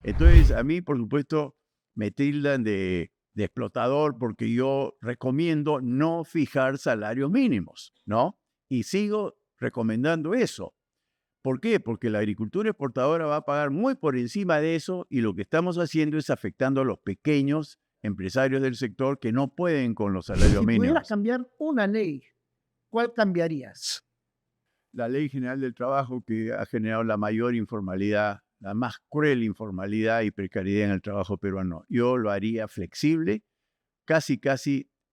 Entonces, a mí, por supuesto, me tildan de explotador porque yo recomiendo no fijar salarios mínimos, ¿no? Y sigo recomendando eso. ¿Por qué? Porque la agricultura exportadora va a pagar muy por encima de eso y lo que estamos haciendo es afectando a los pequeños empresarios del sector que no pueden con los salarios Si pudieras mínimos. cambiar una ley, ¿cuál cambiarías? La Ley General del Trabajo, que ha generado la mayor informalidad, la más cruel informalidad y precariedad en el trabajo peruano. Yo lo haría flexible, casi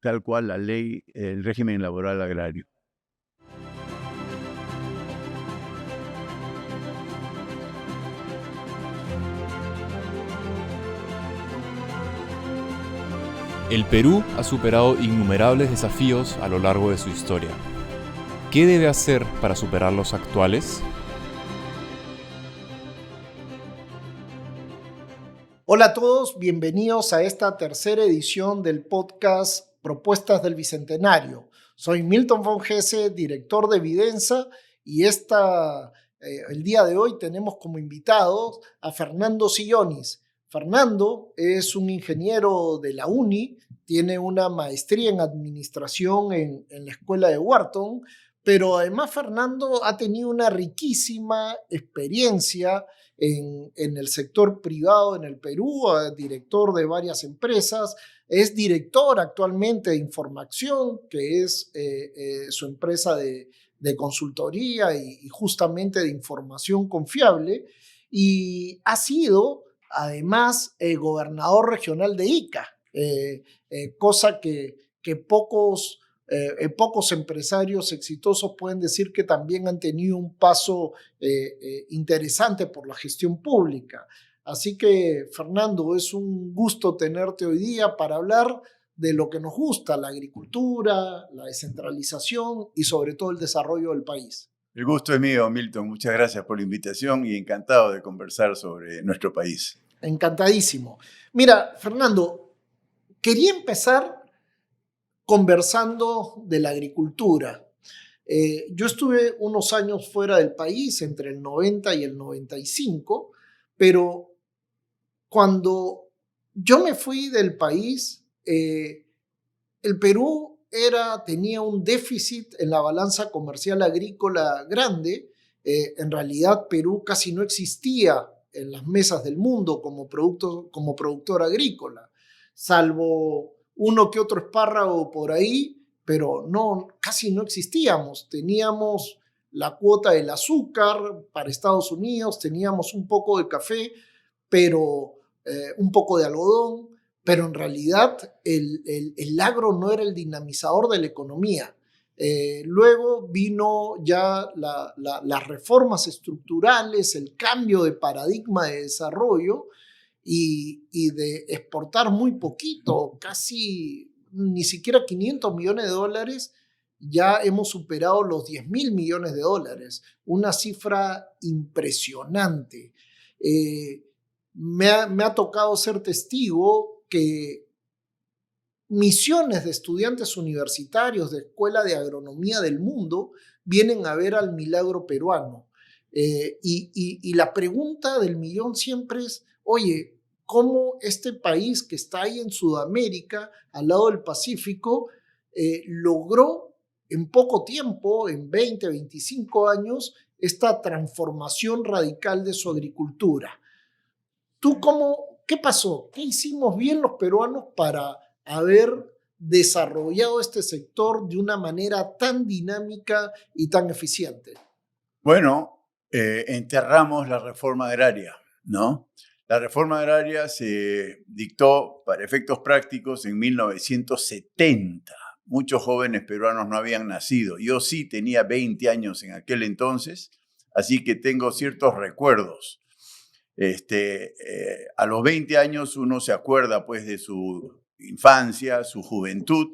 tal cual la ley, el régimen laboral agrario. El Perú ha superado innumerables desafíos a lo largo de su historia. ¿Qué debe hacer para superar los actuales? Hola a todos, bienvenidos a esta tercera edición del podcast Propuestas del Bicentenario. Soy Milton von Hesse, director de Vidensa, y el día de hoy tenemos como invitados a Fernando Sillonis. Fernando es un ingeniero de la UNI, tiene una maestría en administración en la escuela de Wharton, pero además Fernando ha tenido una riquísima experiencia en el sector privado en el Perú, director de varias empresas, es director actualmente de Información, que es su empresa de consultoría y justamente de información confiable, y ha sido además gobernador regional de Ica, cosa que pocos empresarios exitosos pueden decir que también han tenido un paso interesante por la gestión pública. Así que, Fernando, es un gusto tenerte hoy día para hablar de lo que nos gusta, la agricultura, la descentralización y sobre todo el desarrollo del país. El gusto es mío, Milton. Muchas gracias por la invitación y encantado de conversar sobre nuestro país. Encantadísimo. Mira, Fernando, quería empezar conversando de la agricultura. Yo estuve unos años fuera del país, entre el 90 y el 95, pero cuando yo me fui del país, el Perú tenía un déficit en la balanza comercial agrícola grande. En realidad, Perú casi no existía en las mesas del mundo como productor agrícola, salvo uno que otro espárrago por ahí, pero no, casi no existíamos. Teníamos la cuota del azúcar para Estados Unidos, teníamos un poco de café, pero un poco de algodón, pero en realidad el agro no era el dinamizador de la economía. Luego vino ya las reformas estructurales, el cambio de paradigma de desarrollo y de exportar muy poquito, casi ni siquiera 500 millones de dólares, ya hemos superado los 10.000 millones de dólares, una cifra impresionante. Me ha tocado ser testigo que misiones de estudiantes universitarios de Escuela de Agronomía del mundo vienen a ver al milagro peruano. Y la pregunta del millón siempre es, oye, ¿cómo este país que está ahí en Sudamérica, al lado del Pacífico, logró en poco tiempo, en 20, 25 años, esta transformación radical de su agricultura? ¿Qué pasó? ¿Qué hicimos bien los peruanos para haber desarrollado este sector de una manera tan dinámica y tan eficiente? Bueno, enterramos la reforma agraria, ¿no? La reforma agraria se dictó para efectos prácticos en 1970. Muchos jóvenes peruanos no habían nacido. Yo sí tenía 20 años en aquel entonces, así que tengo ciertos recuerdos. A los 20 años uno se acuerda pues de su infancia, su juventud,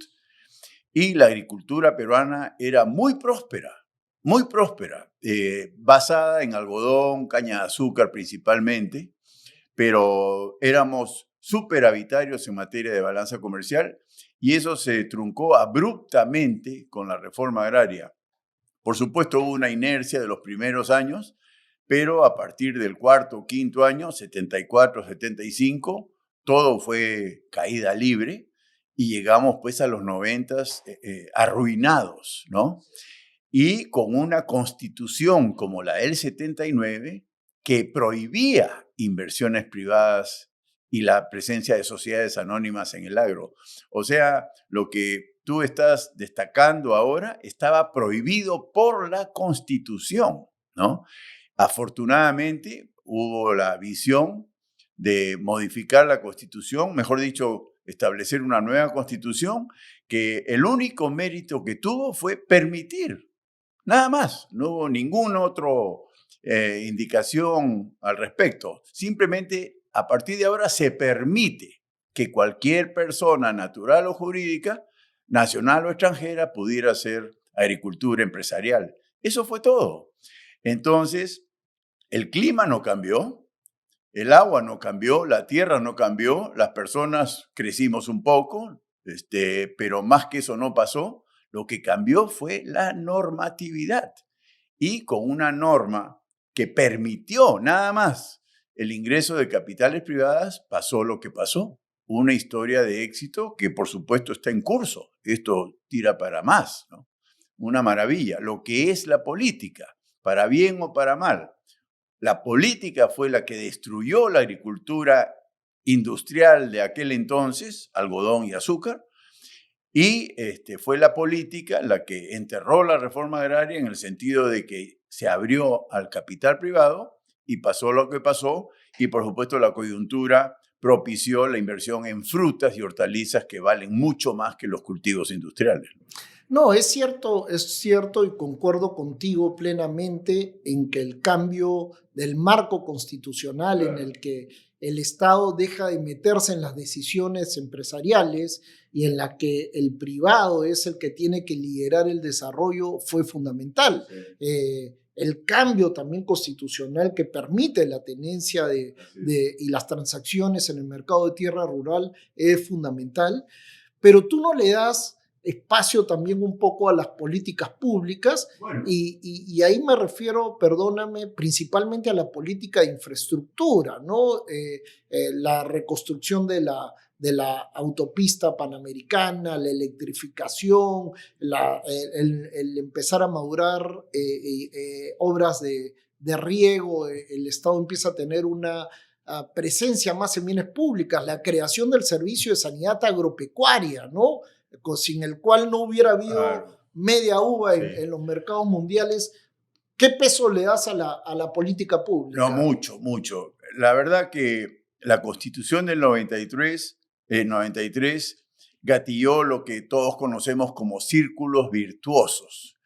y la agricultura peruana era muy próspera, basada en algodón, caña de azúcar principalmente, pero éramos superavitarios en materia de balanza comercial y eso se truncó abruptamente con la reforma agraria. Por supuesto, hubo una inercia de los primeros años, pero a partir del cuarto o quinto año, 74, 75, todo fue caída libre y llegamos pues a los 90 arruinados, ¿no? Y con una constitución como la del 79 que prohibía inversiones privadas y la presencia de sociedades anónimas en el agro. O sea, lo que tú estás destacando ahora estaba prohibido por la Constitución, ¿no? Afortunadamente, hubo la visión de modificar la Constitución, mejor dicho, establecer una nueva Constitución, que el único mérito que tuvo fue permitir, nada más, no hubo ninguna otra indicación al respecto. Simplemente, a partir de ahora, se permite que cualquier persona natural o jurídica, nacional o extranjera, pudiera hacer agricultura empresarial. Eso fue todo. Entonces, el clima no cambió, el agua no cambió, la tierra no cambió, las personas crecimos un poco, pero más que eso no pasó. Lo que cambió fue la normatividad y con una norma que permitió nada más el ingreso de capitales privadas, pasó lo que pasó. Una historia de éxito que por supuesto está en curso. Esto tira para más, ¿no? Una maravilla. Lo que es la política, para bien o para mal. La política fue la que destruyó la agricultura industrial de aquel entonces, algodón y azúcar, y fue la política la que enterró la reforma agraria en el sentido de que se abrió al capital privado y pasó lo que pasó, y por supuesto la coyuntura propició la inversión en frutas y hortalizas que valen mucho más que los cultivos industriales. No, es cierto y concuerdo contigo plenamente en que el cambio del marco constitucional en el que el Estado deja de meterse en las decisiones empresariales y en la que el privado es el que tiene que liderar el desarrollo fue fundamental. Sí. El cambio también constitucional que permite la tenencia y las transacciones en el mercado de tierra rural es fundamental, pero tú no le das espacio también un poco a las políticas públicas. Bueno. Y ahí me refiero, perdóname, principalmente a la política de infraestructura, ¿no? La reconstrucción de la autopista panamericana, la electrificación, el empezar a madurar obras de riego, el Estado empieza a tener una presencia más en bienes públicas, la creación del servicio de sanidad agropecuaria, ¿no? Sin el cual no hubiera habido media uva en los mercados mundiales. ¿Qué peso le das a la política pública? No, mucho. La verdad que la Constitución del 93 gatilló lo que todos conocemos como círculos virtuosos.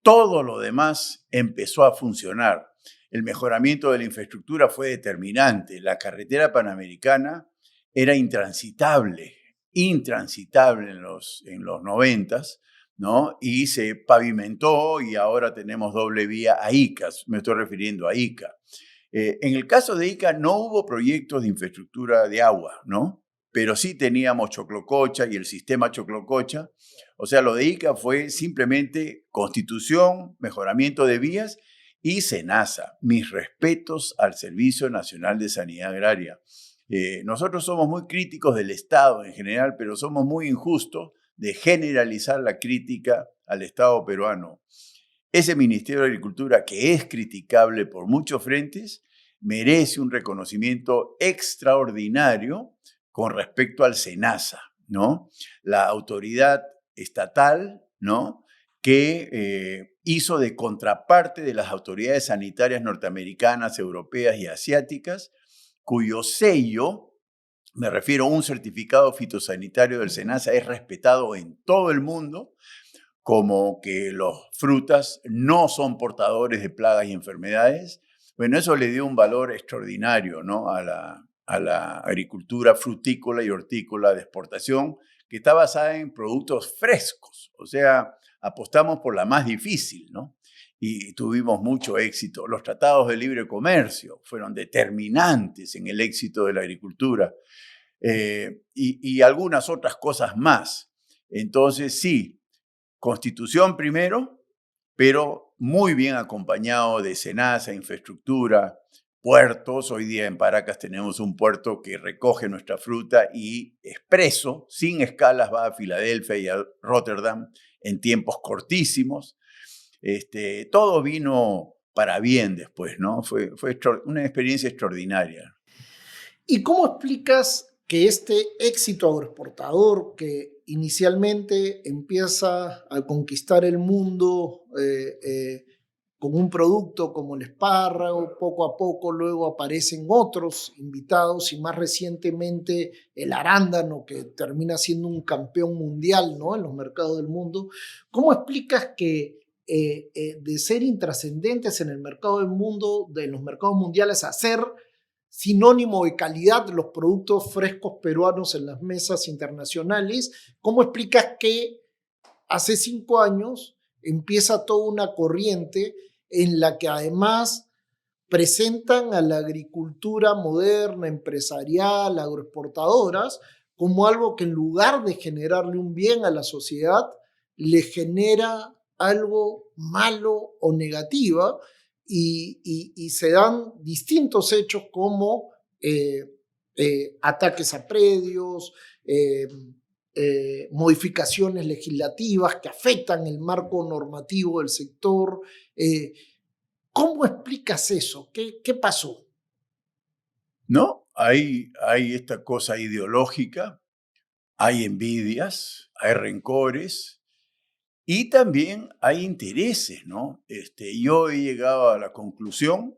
Todo lo demás empezó a funcionar. El mejoramiento de la infraestructura fue determinante. La carretera panamericana era intransitable en los 90s, ¿no? Y se pavimentó y ahora tenemos doble vía a Ica, me estoy refiriendo a Ica. En el caso de Ica no hubo proyectos de infraestructura de agua, ¿no? Pero sí teníamos Choclococha y el sistema Choclococha. O sea, lo de Ica fue simplemente constitución, mejoramiento de vías y SENASA. Mis respetos al Servicio Nacional de Sanidad Agraria. Nosotros somos muy críticos del Estado en general, pero somos muy injustos de generalizar la crítica al Estado peruano. Ese Ministerio de Agricultura, que es criticable por muchos frentes, merece un reconocimiento extraordinario con respecto al SENASA, ¿no? La autoridad estatal, ¿no?, que hizo de contraparte de las autoridades sanitarias norteamericanas, europeas y asiáticas, cuyo sello, me refiero a un certificado fitosanitario del SENASA, es respetado en todo el mundo, como que las frutas no son portadores de plagas y enfermedades. Bueno, eso le dio un valor extraordinario, ¿no?, a la agricultura frutícola y hortícola de exportación, que está basada en productos frescos. O sea, apostamos por la más difícil, ¿no? Y tuvimos mucho éxito. Los tratados de libre comercio fueron determinantes en el éxito de la agricultura y algunas otras cosas más. Entonces, sí, Constitución primero, pero muy bien acompañado de SENASA, infraestructura, puertos. Hoy día en Paracas tenemos un puerto que recoge nuestra fruta y expreso, sin escalas, va a Filadelfia y a Rotterdam en tiempos cortísimos. Todo vino para bien después, ¿no? Fue una experiencia extraordinaria. ¿Y cómo explicas que este éxito agroexportador que inicialmente empieza a conquistar el mundo con un producto como el espárrago, poco a poco luego aparecen otros invitados y más recientemente el arándano que termina siendo un campeón mundial, ¿no?, en los mercados del mundo? ¿Cómo explicas que de ser intrascendentes en el mercado del mundo, de los mercados mundiales, a ser sinónimo de calidad de los productos frescos peruanos en las mesas internacionales? ¿Cómo explicas que hace 5 años empieza toda una corriente en la que además presentan a la agricultura moderna, empresarial, agroexportadoras, como algo que en lugar de generarle un bien a la sociedad, le genera algo malo o negativo? Y se dan distintos hechos como ataques a predios, modificaciones legislativas que afectan el marco normativo del sector. ¿Cómo explicas eso? ¿Qué pasó? No, hay esta cosa ideológica, hay envidias, hay rencores y también hay intereses, ¿no? Yo he llegado a la conclusión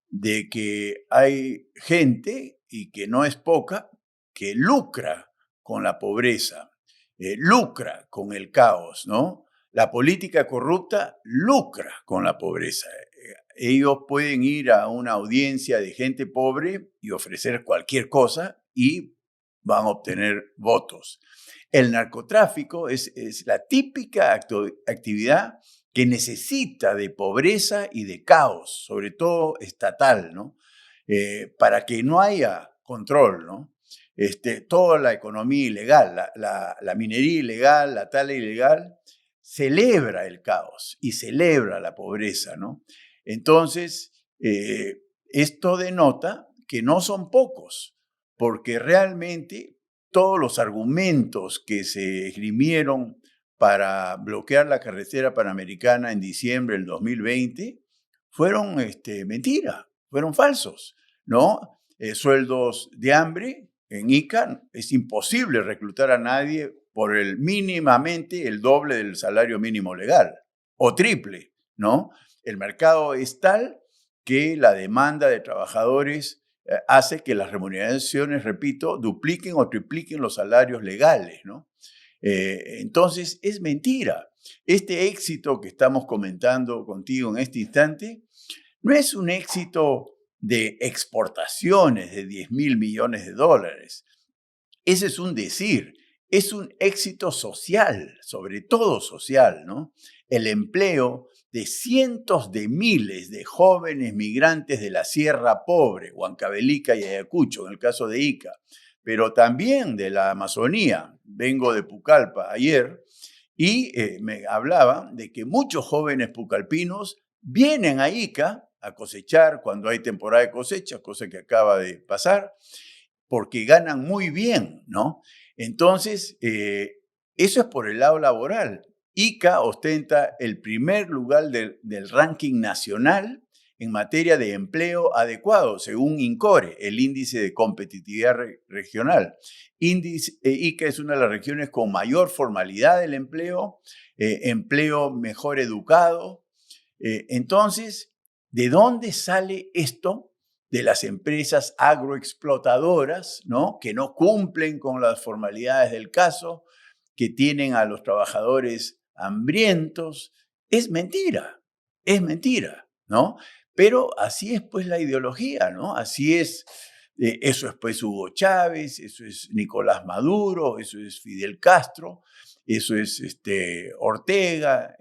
de que hay gente, y que no es poca, que lucra con la pobreza, lucra con el caos, ¿no? La política corrupta lucra con la pobreza. Ellos pueden ir a una audiencia de gente pobre y ofrecer cualquier cosa y van a obtener votos. El narcotráfico es la típica actividad que necesita de pobreza y de caos, sobre todo estatal, ¿no? Para que no haya control, ¿no? Toda la economía ilegal, la minería ilegal, la tala ilegal, celebra el caos y celebra la pobreza, ¿no? Entonces, esto denota que no son pocos, porque realmente todos los argumentos que se esgrimieron para bloquear la carretera panamericana en diciembre del 2020 fueron mentira, fueron falsos, ¿no? Sueldos de hambre en Ica, es imposible reclutar a nadie por mínimamente el doble del salario mínimo legal, o triple, ¿no? El mercado es tal que la demanda de trabajadores hace que las remuneraciones, repito, dupliquen o tripliquen los salarios legales, ¿no? Entonces, es mentira. Este éxito que estamos comentando contigo en este instante no es un éxito de exportaciones de 10.000 millones de dólares. Ese es un decir. Es un éxito social, sobre todo social, ¿no? El empleo de cientos de miles de jóvenes migrantes de la Sierra Pobre, Huancavelica y Ayacucho, en el caso de Ica, pero también de la Amazonía. Vengo de Pucallpa ayer y me hablaban de que muchos jóvenes pucallpinos vienen a Ica a cosechar cuando hay temporada de cosecha, cosa que acaba de pasar, porque ganan muy bien, ¿no? Entonces, eso es por el lado laboral. Ica ostenta el primer lugar del ranking nacional en materia de empleo adecuado, según INCORE, el Índice de Competitividad Regional. Ica es una de las regiones con mayor formalidad del empleo, empleo mejor educado. Entonces, ¿de dónde sale esto? De las empresas agroexplotadoras, ¿no? Que no cumplen con las formalidades del caso, que tienen a los trabajadores hambrientos. Es mentira, ¿no? Pero así es pues la ideología, ¿no? Así es, eso es pues Hugo Chávez, eso es Nicolás Maduro, eso es Fidel Castro, eso es Ortega,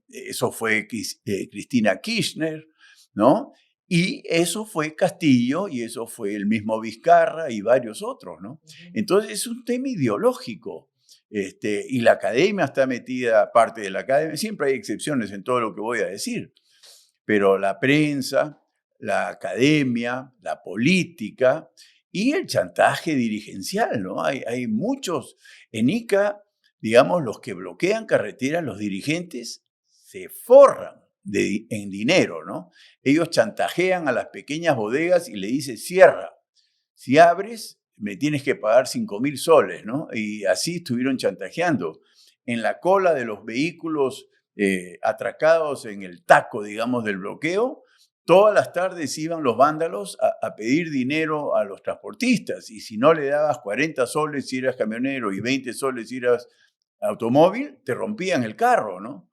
eso fue Cristina Kirchner, ¿no? Y eso fue Castillo y eso fue el mismo Vizcarra y varios otros, ¿no? Entonces es un tema ideológico. Y la academia está metida, parte de la academia, siempre hay excepciones en todo lo que voy a decir, pero la prensa, la academia, la política y el chantaje dirigencial, ¿no? Hay muchos, en Ica, digamos, los que bloquean carreteras, los dirigentes se forran en dinero, ¿no? Ellos chantajean a las pequeñas bodegas y le dicen, cierra, si abres, me tienes que pagar 5.000 soles, ¿no? Y así estuvieron chantajeando. En la cola de los vehículos atracados en el taco, digamos, del bloqueo, todas las tardes iban los vándalos a pedir dinero a los transportistas. Y si no le dabas 40 soles si eras camionero y 20 soles si eras automóvil, te rompían el carro, ¿no?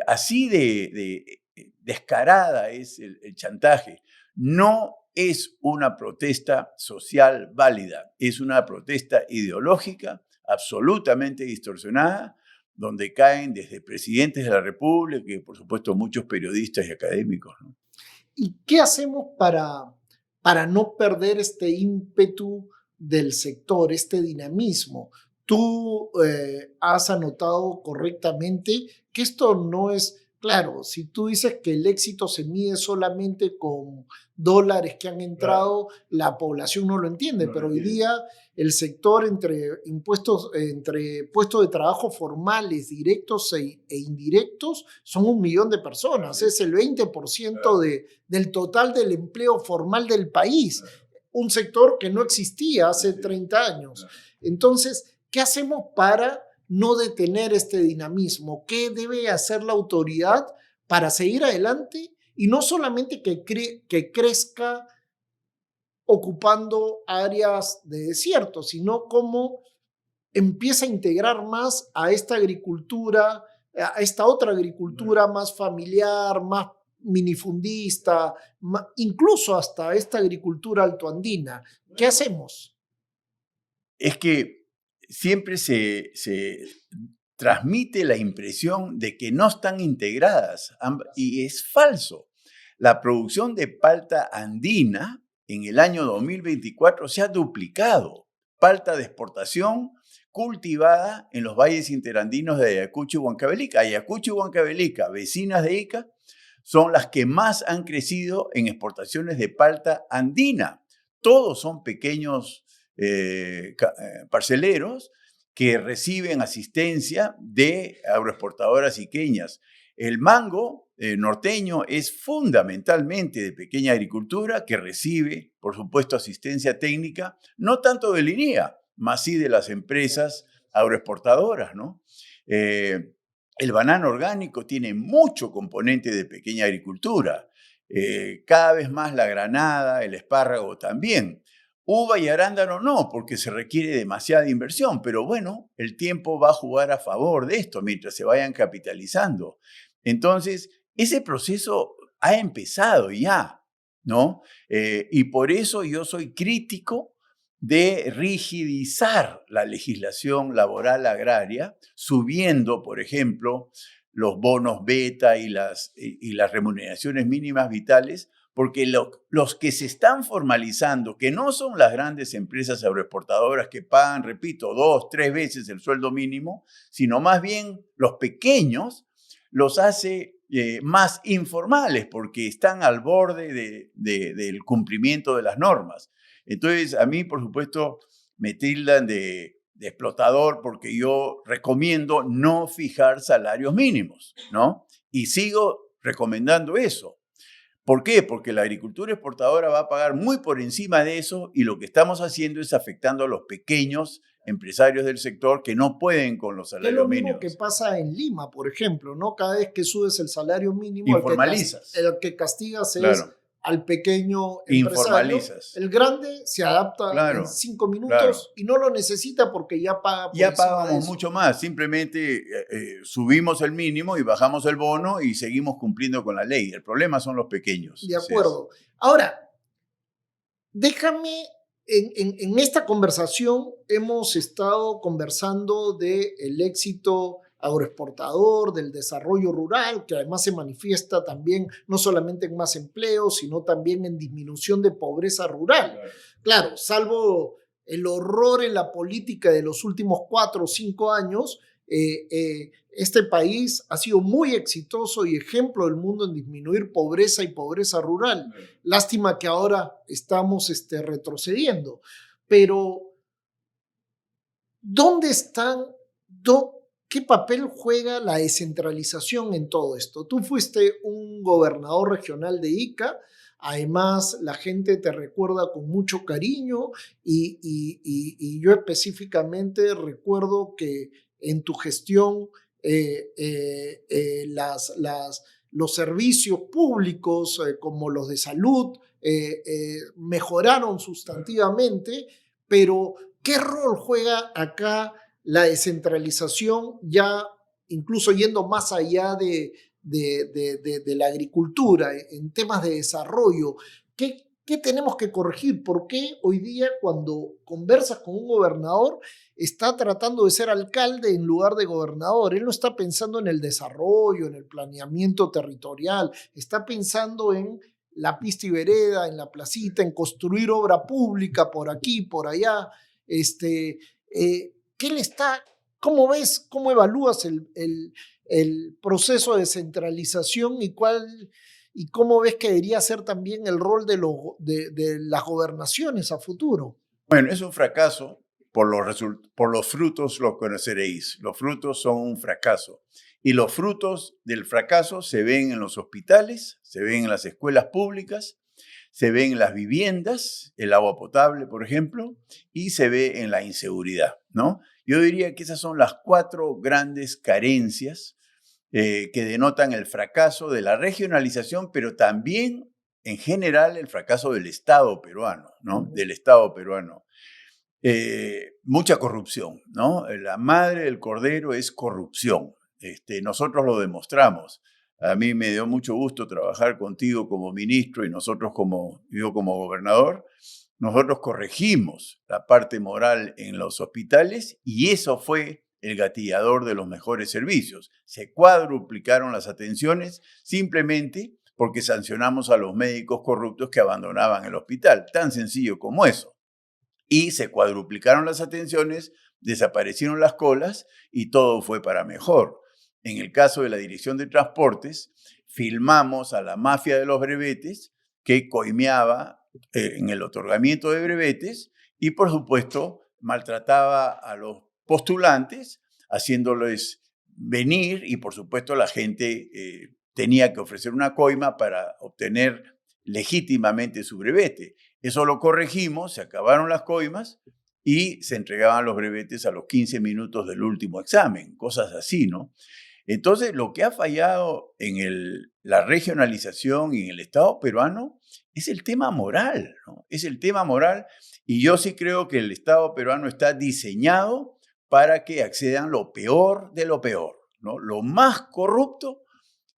Así de descarada es el chantaje. No es una protesta social válida, es una protesta ideológica absolutamente distorsionada, donde caen desde presidentes de la República y, por supuesto, muchos periodistas y académicos, ¿no? ¿Y qué hacemos para no perder este ímpetu del sector, este dinamismo? Tú has anotado correctamente que esto no es, claro, si tú dices que el éxito se mide solamente con dólares que han entrado, claro, la población no lo entiende, pero hoy día el sector entre impuestos, entre puestos de trabajo formales, directos e indirectos, son 1 millón de personas, es el 20% del total del empleo formal del país, un sector que no existía hace 30 años. Entonces, ¿qué hacemos para no detener este dinamismo? ¿Qué debe hacer la autoridad para seguir adelante y no solamente que crezca ocupando áreas de desierto, sino cómo empieza a integrar más a esta agricultura, a esta otra agricultura más familiar, más minifundista, incluso hasta esta agricultura altoandina? ¿Qué hacemos? Es que siempre se transmite la impresión de que no están integradas, y es falso. La producción de palta andina en el año 2024 se ha duplicado. Palta de exportación cultivada en los valles interandinos de Ayacucho y Huancavelica. Ayacucho y Huancavelica, vecinas de Ica, son las que más han crecido en exportaciones de palta andina. Todos son pequeños parceleros que reciben asistencia de agroexportadoras iqueñas. El mango norteño es fundamentalmente de pequeña agricultura que recibe, por supuesto, asistencia técnica, no tanto de Linea, más sí de las empresas agroexportadoras, ¿no? El banano orgánico tiene mucho componente de pequeña agricultura. Cada vez más la granada, el espárrago también. Uva y arándano no, porque se requiere demasiada inversión, pero bueno, el tiempo va a jugar a favor de esto mientras se vayan capitalizando. Entonces, ese proceso ha empezado ya, ¿no? Y por eso yo soy crítico de rigidizar la legislación laboral agraria, subiendo, por ejemplo, los bonos beta y las remuneraciones mínimas vitales, porque los que se están formalizando, que no son las grandes empresas agroexportadoras que pagan, repito, 2, 3 veces el sueldo mínimo, sino más bien los pequeños, los hace más informales porque están al borde del cumplimiento de las normas. Entonces, a mí, por supuesto, me tildan de explotador porque yo recomiendo no fijar salarios mínimos, ¿no? Y sigo recomendando eso. ¿Por qué? Porque la agricultura exportadora va a pagar muy por encima de eso y lo que estamos haciendo es afectando a los pequeños empresarios del sector que no pueden con los salarios mínimos. Es lo mismo que pasa en Lima, por ejemplo, ¿no? Cada vez que subes el salario mínimo, informalizas. El que castigas es al pequeño empresario. El grande se adapta en 5 minutos y no lo necesita porque ya paga por ya pagamos mucho más. Simplemente subimos el mínimo y bajamos el bono y seguimos cumpliendo con la ley. El problema son los pequeños. De acuerdo. Ahora, déjame, en esta conversación hemos estado conversando del éxito agroexportador, del desarrollo rural, que además se manifiesta también no solamente en más empleo, sino también en disminución de pobreza rural. Claro, salvo el horror en la política de los últimos 4 o 5 años, este país ha sido muy exitoso y ejemplo del mundo en disminuir pobreza y pobreza rural. Lástima que ahora estamos retrocediendo. Pero, ¿dónde están? ¿Qué papel juega la descentralización en todo esto? Tú fuiste un gobernador regional de Ica. Además, la gente te recuerda con mucho cariño y yo específicamente recuerdo que en tu gestión los servicios públicos como los de salud mejoraron sustantivamente, pero ¿qué rol juega acá la descentralización, ya incluso yendo más allá de la agricultura, en temas de desarrollo? ¿Qué tenemos que corregir? ¿Por qué hoy día cuando conversas con un gobernador está tratando de ser alcalde en lugar de gobernador? Él no está pensando en el desarrollo, en el planeamiento territorial, está pensando en la pista y vereda, en la placita, en construir obra pública por aquí, por allá. ¿Cómo ves, cómo evalúas el proceso de descentralización y cómo ves que debería ser también el rol de las gobernaciones a futuro? Bueno, es un fracaso. Por los frutos los conoceréis. Los frutos son un fracaso. Y los frutos del fracaso se ven en los hospitales, se ven en las escuelas públicas, se ve en las viviendas, el agua potable, por ejemplo, y se ve en la inseguridad, ¿no? Yo diría que esas son las 4 grandes carencias que denotan el fracaso de la regionalización, pero también, en general, el fracaso del Estado peruano, ¿no? Del Estado peruano. Mucha corrupción, ¿no? La madre del cordero es corrupción. Nosotros lo demostramos. A mí me dio mucho gusto trabajar contigo como ministro y yo como gobernador. Nosotros corregimos la parte moral en los hospitales y eso fue el gatillador de los mejores servicios. Se cuadruplicaron las atenciones simplemente porque sancionamos a los médicos corruptos que abandonaban el hospital. Tan sencillo como eso. Y se cuadruplicaron las atenciones, desaparecieron las colas y todo fue para mejor. En el caso de la Dirección de Transportes, filmamos a la mafia de los brevetes que coimeaba en el otorgamiento de brevetes y, por supuesto, maltrataba a los postulantes, haciéndoles venir y, por supuesto, la gente tenía que ofrecer una coima para obtener legítimamente su brevete. Eso lo corregimos, se acabaron las coimas y se entregaban los brevetes a los 15 minutos del último examen, cosas así, ¿no? Entonces, lo que ha fallado en la regionalización y en el Estado peruano es el tema moral, ¿no? Es el tema moral y yo sí creo que el Estado peruano está diseñado para que accedan lo peor de lo peor, ¿no? Lo más corrupto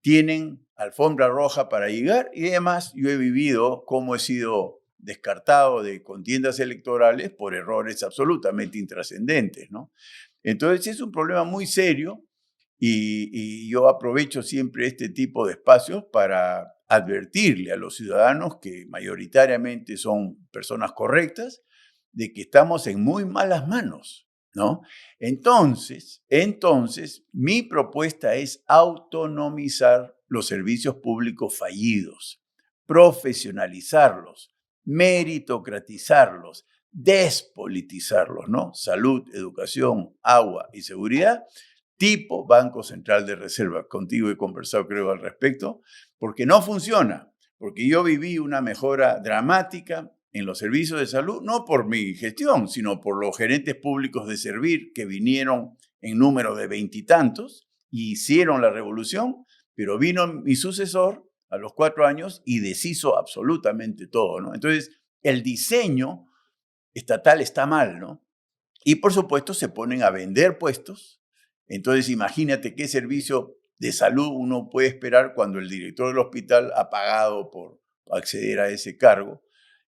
tienen alfombra roja para llegar y además yo he vivido cómo he sido descartado de contiendas electorales por errores absolutamente intrascendentes, ¿no? Entonces, es un problema muy serio. Y yo aprovecho siempre este tipo de espacios para advertirle a los ciudadanos, que mayoritariamente son personas correctas, de que estamos en muy malas manos, ¿no? Entonces, mi propuesta es autonomizar los servicios públicos fallidos, profesionalizarlos, meritocratizarlos, despolitizarlos, ¿no? Salud, educación, agua y seguridad, tipo Banco Central de Reserva. Contigo he conversado, creo, al respecto, porque no funciona, porque yo viví una mejora dramática en los servicios de salud, no por mi gestión, sino por los gerentes públicos de Servir que vinieron en número de 20 y tantos y hicieron la revolución, pero vino mi sucesor a los 4 años y deshizo absolutamente todo, ¿no? Entonces, el diseño estatal está mal, ¿no? Y, por supuesto, se ponen a vender puestos. Entonces, imagínate qué servicio de salud uno puede esperar cuando el director del hospital ha pagado por acceder a ese cargo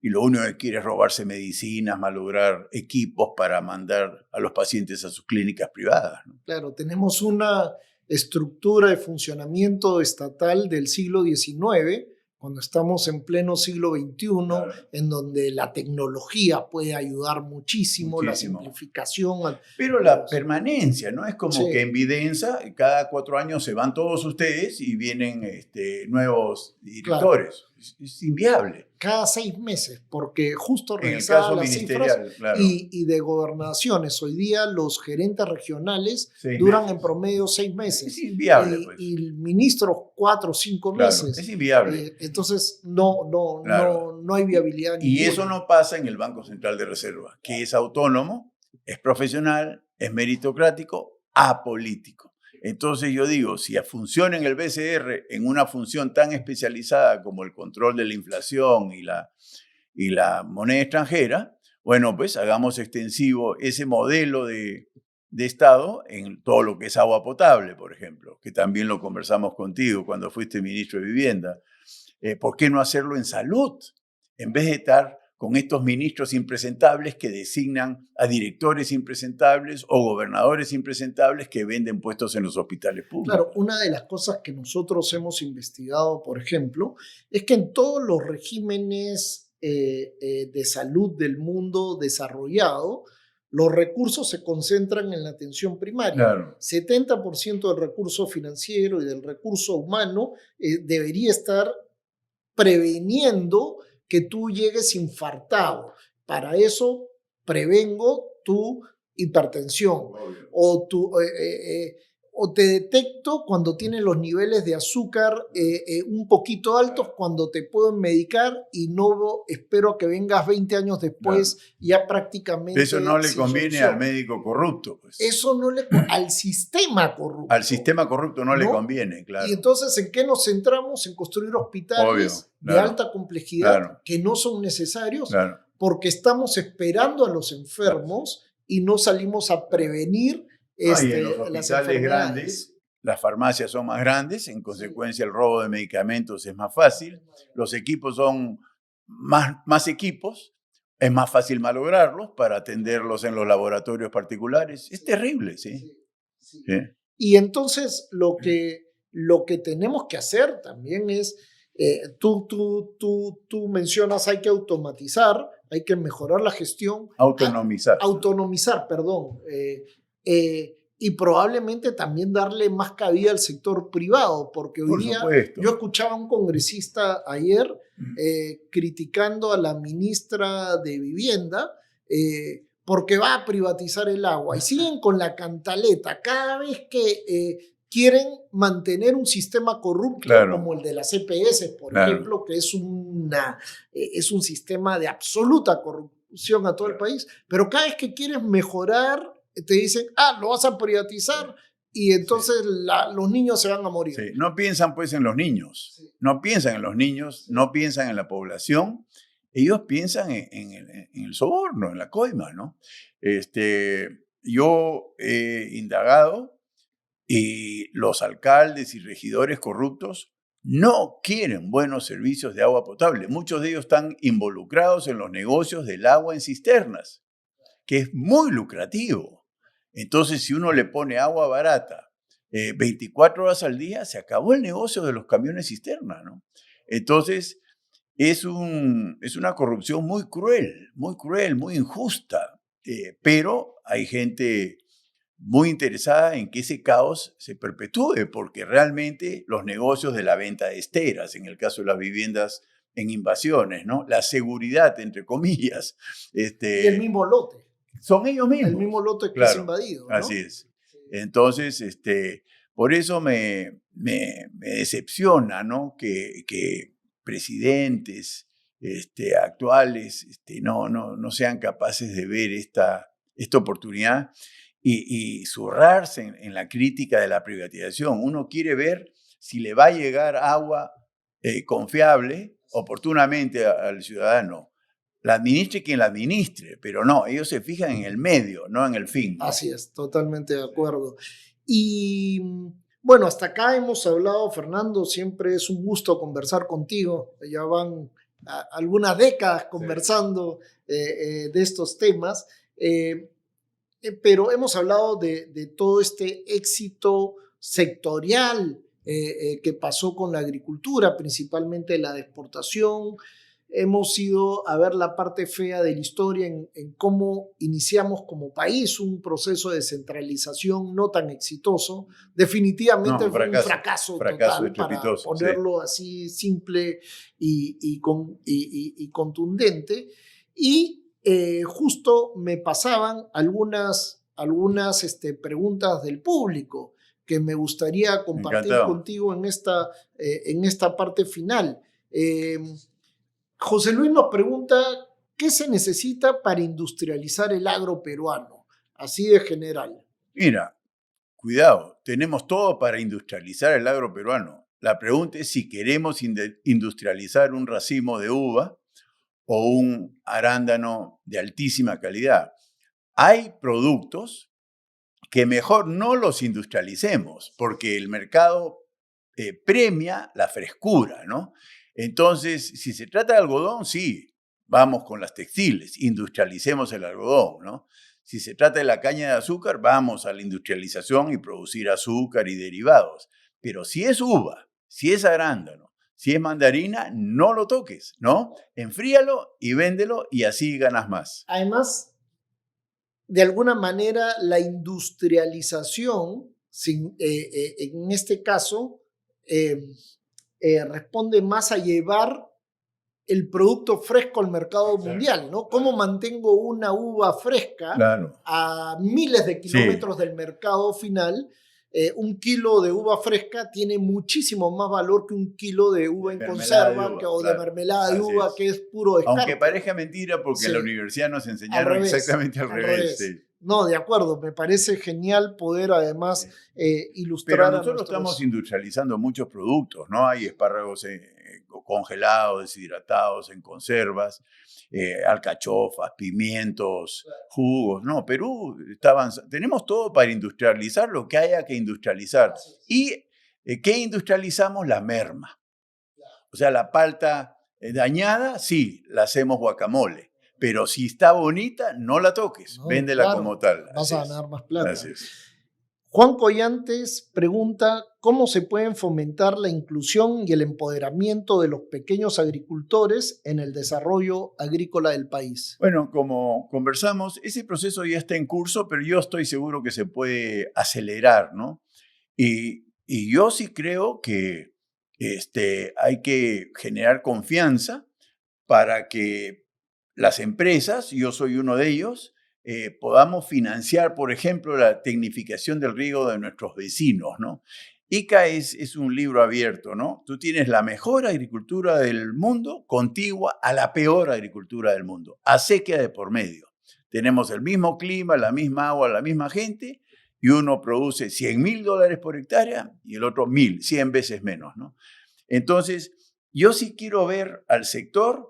y lo único que quiere es robarse medicinas, malograr equipos para mandar a los pacientes a sus clínicas privadas, ¿no? Claro, tenemos una estructura de funcionamiento estatal del siglo XIX cuando estamos en pleno siglo XXI, Claro. en donde la tecnología puede ayudar muchísimo, la Muchísimo. simplificación. Pero la permanencia, ¿no? Es como Sí. que en Videnza, cada 4 años se van todos ustedes y vienen nuevos directores. Es inviable. Cada 6 meses, porque justo En el revisaba caso las cifras ministerial, claro. y de gobernaciones. Hoy día los gerentes regionales 6 duran meses. en promedio 6 meses. Es inviable, pues. Y el ministro 4 o 5 Claro, meses. es inviable. Entonces Claro. no hay viabilidad Y ninguna. eso no pasa en el Banco Central de Reserva, que es autónomo, es profesional, es meritocrático, apolítico. Entonces yo digo, si funciona en el BCR en una función tan especializada como el control de la inflación y la moneda extranjera, bueno, pues hagamos extensivo ese modelo de Estado en todo lo que es agua potable, por ejemplo, que también lo conversamos contigo cuando fuiste ministro de Vivienda. ¿Por qué no hacerlo en salud? En vez de estar con estos ministros impresentables que designan a directores impresentables o gobernadores impresentables que venden puestos en los hospitales públicos. Claro, una de las cosas que nosotros hemos investigado, por ejemplo, es que en todos los regímenes de salud del mundo desarrollado, los recursos se concentran en la atención primaria. Claro. 70% del recurso financiero y del recurso humano debería estar preveniendo que tú llegues infartado. Para eso prevengo tu hipertensión o te detecto cuando tienes los niveles de azúcar un poquito altos, cuando te puedo medicar y no espero a que vengas 20 años después, ya prácticamente. Eso no le sin conviene solución. al médico corrupto. Pues. Eso no le al sistema corrupto. Al sistema corrupto no le conviene, claro. Y entonces, ¿en qué nos centramos? En construir hospitales de alta complejidad que no son necesarios porque estamos esperando a los enfermos y no salimos a prevenir y en los las hospitales grandes, las farmacias son más grandes, en consecuencia el robo de medicamentos es más fácil, los equipos son más equipos, es más fácil malograrlos para atenderlos en los laboratorios particulares. Es terrible, ¿sí? Sí. Y entonces lo que tenemos que hacer también es, tú mencionas, hay que automatizar, hay que mejorar la gestión. Autonomizar, perdón. Y probablemente también darle más cabida al sector privado, porque hoy día yo escuchaba a un congresista ayer criticando a la ministra de Vivienda porque va a privatizar el agua y siguen con la cantaleta cada vez que quieren mantener un sistema corrupto como el de las EPS, por ejemplo, que es un sistema de absoluta corrupción a todo el país, pero cada vez que quieres mejorar te dicen, lo vas a privatizar y entonces los niños se van a morir. Sí. No piensan pues en los niños, no piensan en los niños, no piensan en la población, ellos piensan en el soborno, en la coima, ¿no? Yo he indagado y los alcaldes y regidores corruptos no quieren buenos servicios de agua potable. Muchos de ellos están involucrados en los negocios del agua en cisternas, que es muy lucrativo. Entonces, si uno le pone agua barata 24 horas al día, se acabó el negocio de los camiones cisterna, ¿no? Entonces, es una corrupción muy cruel, muy injusta. Pero hay gente muy interesada en que ese caos se perpetúe, porque realmente los negocios de la venta de esteras, en el caso de las viviendas en invasiones, ¿no? La seguridad, entre comillas. Y el mismo lote. Son ellos mismos. El mismo lote que es invadido, ¿no? Así es. Entonces, por eso me decepciona, ¿no? Que presidentes actuales no sean capaces de ver esta oportunidad y zurrarse en la crítica de la privatización. Uno quiere ver si le va a llegar agua confiable, oportunamente al ciudadano. La administre quien la administre, pero no, ellos se fijan en el medio, no en el fin. Así es, totalmente de acuerdo. Y bueno, hasta acá hemos hablado, Fernando, siempre es un gusto conversar contigo. Ya van algunas décadas conversando de estos temas, pero hemos hablado de todo este éxito sectorial que pasó con la agricultura, principalmente la de exportación. Hemos ido a ver la parte fea de la historia en cómo iniciamos como país un proceso de descentralización no tan exitoso. Definitivamente fue un fracaso total, para ponerlo así simple y contundente. Y justo me pasaban algunas preguntas del público que me gustaría compartir contigo en esta parte final. José Luis nos pregunta, ¿qué se necesita para industrializar el agro peruano? Así de general. Mira, cuidado, tenemos todo para industrializar el agro peruano. La pregunta es si queremos industrializar un racimo de uva o un arándano de altísima calidad. Hay productos que mejor no los industrialicemos, porque el mercado premia la frescura, ¿no? Entonces, si se trata de algodón, sí, vamos con las textiles, industrialicemos el algodón, ¿no? Si se trata de la caña de azúcar, vamos a la industrialización y producir azúcar y derivados. Pero si es uva, si es arándano, si es mandarina, no lo toques, ¿no? Enfríalo y véndelo y así ganas más. Además, de alguna manera, la industrialización, en este caso, responde más a llevar el producto fresco al mercado mundial, ¿no? ¿Cómo mantengo una uva fresca a miles de kilómetros del mercado final? Un kilo de uva fresca tiene muchísimo más valor que un kilo de uva en conserva o de mermelada de uva, que es puro descarte. Aunque parezca mentira, porque en la universidad nos enseñaron exactamente al revés. Sí. No, de acuerdo, me parece genial poder además ilustrar. Pero nosotros estamos industrializando muchos productos, ¿no? Hay espárragos congelados, deshidratados, en conservas, alcachofas, pimientos, jugos. No, Perú está avanzando. Tenemos todo para industrializar lo que haya que industrializar. ¿Y qué industrializamos? La merma. O sea, la palta dañada, sí, la hacemos guacamole. Pero si está bonita, no la toques, véndela como tal. Vas a ganar más plata. Juan Collantes pregunta, ¿cómo se pueden fomentar la inclusión y el empoderamiento de los pequeños agricultores en el desarrollo agrícola del país? Bueno, como conversamos, ese proceso ya está en curso, pero yo estoy seguro que se puede acelerar, ¿no? Y yo sí creo que hay que generar confianza para que las empresas, yo soy uno de ellos, podamos financiar, por ejemplo, la tecnificación del riego de nuestros vecinos, ¿no? ICA es un libro abierto, ¿no? Tú tienes la mejor agricultura del mundo contigua a la peor agricultura del mundo, acequia de por medio. Tenemos el mismo clima, la misma agua, la misma gente, y uno produce $100,000 por hectárea y el otro 100 veces menos, ¿no? Entonces, yo sí quiero ver al sector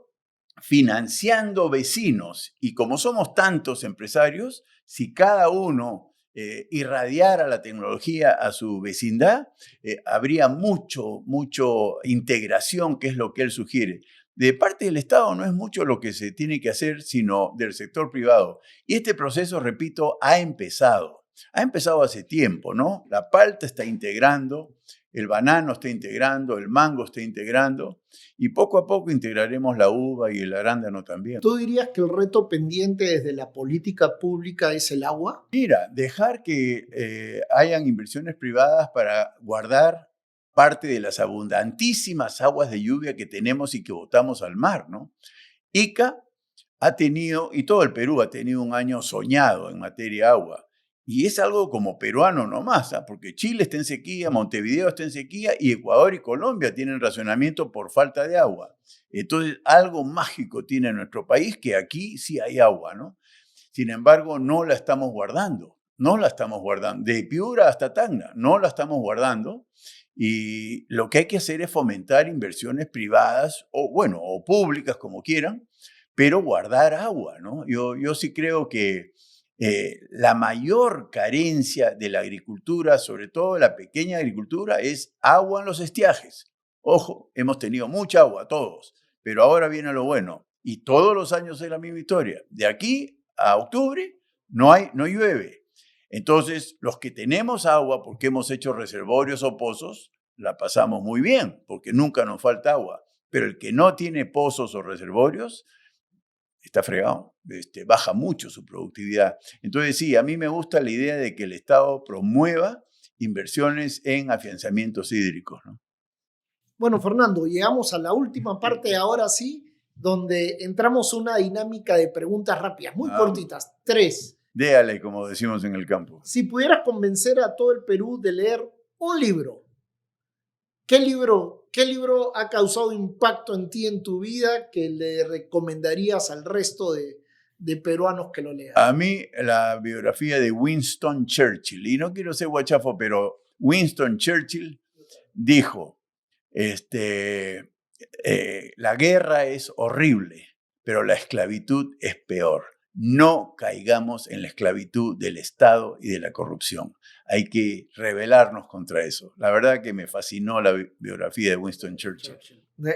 financiando vecinos, y como somos tantos empresarios, si cada uno irradiara la tecnología a su vecindad, habría mucho integración, que es lo que él sugiere. De parte del Estado no es mucho lo que se tiene que hacer, sino del sector privado. Y este proceso, repito, ha empezado hace tiempo, ¿no? La palta está integrando, el banano está integrando, el mango está integrando, y poco a poco integraremos la uva y el arándano también. ¿Tú dirías que el reto pendiente desde la política pública es el agua? Mira, dejar que hayan inversiones privadas para guardar parte de las abundantísimas aguas de lluvia que tenemos y que botamos al mar, ¿no? ICA ha tenido, y todo el Perú ha tenido un año soñado en materia de agua. Y es algo como peruano nomás, ¿eh? Porque Chile está en sequía, Montevideo está en sequía y Ecuador y Colombia tienen racionamiento por falta de agua. Entonces, algo mágico tiene nuestro país, que aquí sí hay agua, ¿no? Sin embargo, no la estamos guardando, de Piura hasta Tacna, no la estamos guardando. Y lo que hay que hacer es fomentar inversiones privadas o públicas, como quieran, pero guardar agua, ¿no? Yo sí creo que la mayor carencia de la agricultura, sobre todo la pequeña agricultura, es agua en los estiajes. Ojo, hemos tenido mucha agua todos, pero ahora viene lo bueno. Y todos los años es la misma historia. De aquí a octubre no llueve. Entonces, los que tenemos agua, porque hemos hecho reservorios o pozos, la pasamos muy bien, porque nunca nos falta agua. Pero el que no tiene pozos o reservorios está fregado, baja mucho su productividad. Entonces sí, a mí me gusta la idea de que el Estado promueva inversiones en afianzamientos hídricos, ¿no? Bueno, Fernando, llegamos a la última parte, ahora sí, donde entramos una dinámica de preguntas rápidas, muy cortitas, 3. Déale, como decimos en el campo. Si pudieras convencer a todo el Perú de leer un libro, ¿qué libro ha causado impacto en ti, en tu vida, que le recomendarías al resto de peruanos que lo lean? A mí, la biografía de Winston Churchill, y no quiero ser guachafo, pero Winston Churchill dijo, la guerra es horrible, pero la esclavitud es peor. No caigamos en la esclavitud del Estado y de la corrupción. Hay que rebelarnos contra eso. La verdad que me fascinó la biografía de Winston Churchill.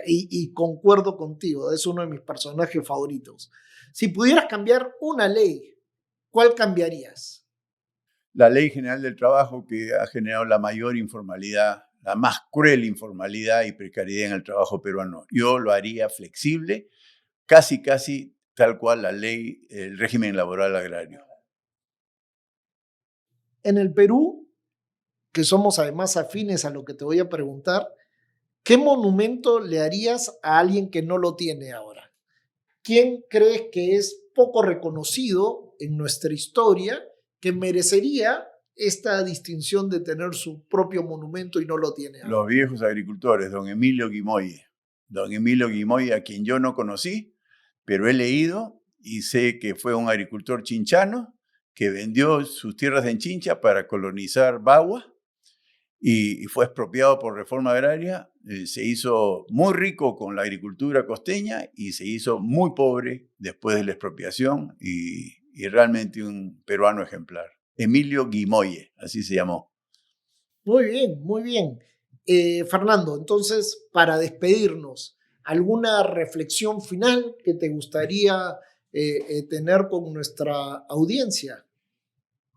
Y concuerdo contigo, es uno de mis personajes favoritos. Si pudieras cambiar una ley, ¿cuál cambiarías? La Ley General del Trabajo, que ha generado la mayor informalidad, la más cruel informalidad y precariedad en el trabajo peruano. Yo lo haría flexible, casi tal cual la ley, el régimen laboral agrario. En el Perú, que somos además afines a lo que te voy a preguntar, ¿qué monumento le harías a alguien que no lo tiene ahora? ¿Quién crees que es poco reconocido en nuestra historia, que merecería esta distinción de tener su propio monumento y no lo tiene ahora? Los viejos agricultores, don Emilio Guimoye. Don Emilio Guimoye, a quien yo no conocí, pero he leído y sé que fue un agricultor chinchano que vendió sus tierras en Chincha para colonizar Bagua y fue expropiado por reforma agraria. Se hizo muy rico con la agricultura costeña y se hizo muy pobre después de la expropiación y realmente un peruano ejemplar. Emilio Guimoye, así se llamó. Muy bien, muy bien. Fernando, entonces, para despedirnos, ¿alguna reflexión final que te gustaría tener con nuestra audiencia?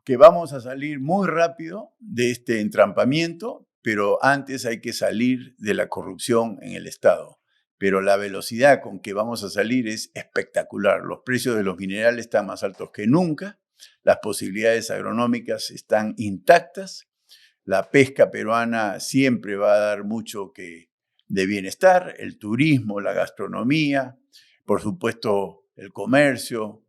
Que vamos a salir muy rápido de este entrampamiento, pero antes hay que salir de la corrupción en el Estado. Pero la velocidad con que vamos a salir es espectacular. Los precios de los minerales están más altos que nunca, las posibilidades agronómicas están intactas, la pesca peruana siempre va a dar mucho de bienestar, el turismo, la gastronomía, por supuesto el comercio,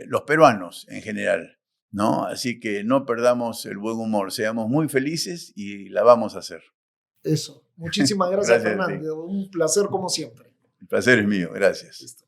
los peruanos en general, ¿no? Así que no perdamos el buen humor, seamos muy felices y la vamos a hacer. Eso. Muchísimas gracias, Fernando. Un placer como siempre. El placer es mío, gracias. Listo.